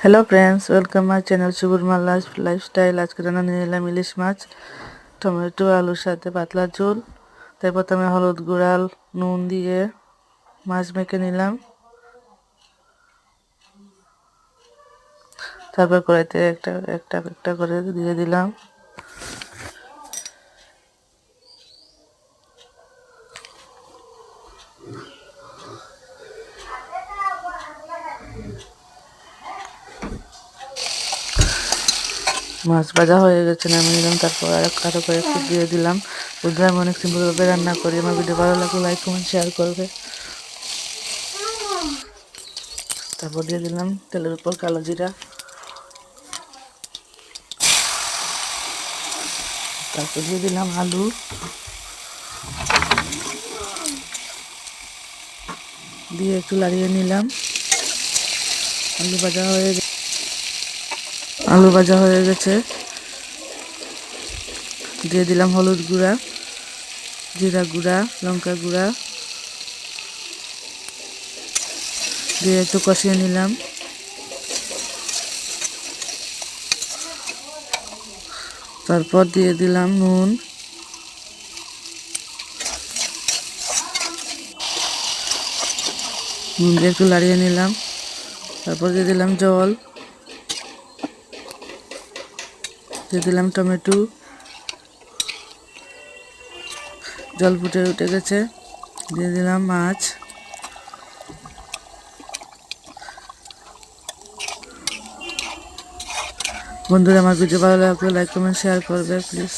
Hello friends, welcome my channel Subarna lifestyle. আজকে রান্না নিয়ে এলাম ইলিশ মাছ, টমেটো, আলুর সাথে পাতলা ঝোল। তাই প্রথমে হলুদ গুঁড়া, নুন দিয়ে মাছ মেখে নিলাম। তারপর কড়াইতে একটা একটা একটা করে দিয়ে দিলাম। মাছ ভাজা হয়ে গেছে, নামিয়ে নিলাম। তারপর আরো কয়েকটু দিয়ে দিলাম। বুঝলাম আমি অনেক সিম্পলভাবে রান্না করি। আমার ভিডিও ভালো লাগলে লাইক কমেন্ট শেয়ার করবে। তারপর দিয়ে দিলাম তেলের উপর কালো জিরা। তারপর দিয়ে দিলাম আলু, দিয়ে একটু লাড়িয়ে নিলাম। আলু ভাজা হয়ে গেছে। দিয়ে দিলাম হলুদ গুঁড়া, জিরা গুঁড়া, লঙ্কা গুঁড়া দিয়ে একটু কষিয়ে নিলাম। তারপর দিয়ে দিলাম নুন, দিয়ে একটু লাড়িয়ে নিলাম। তারপর দিয়ে দিলাম জল, দিয়ে দিলাম টমেটো। জল ফুটে উঠে গেছে, দিয়ে দিলাম মাছ। বন্ধুরা, আমার ভিডিও ভালো লাগলে লাইক কমেন্ট শেয়ার করবে প্লিজ।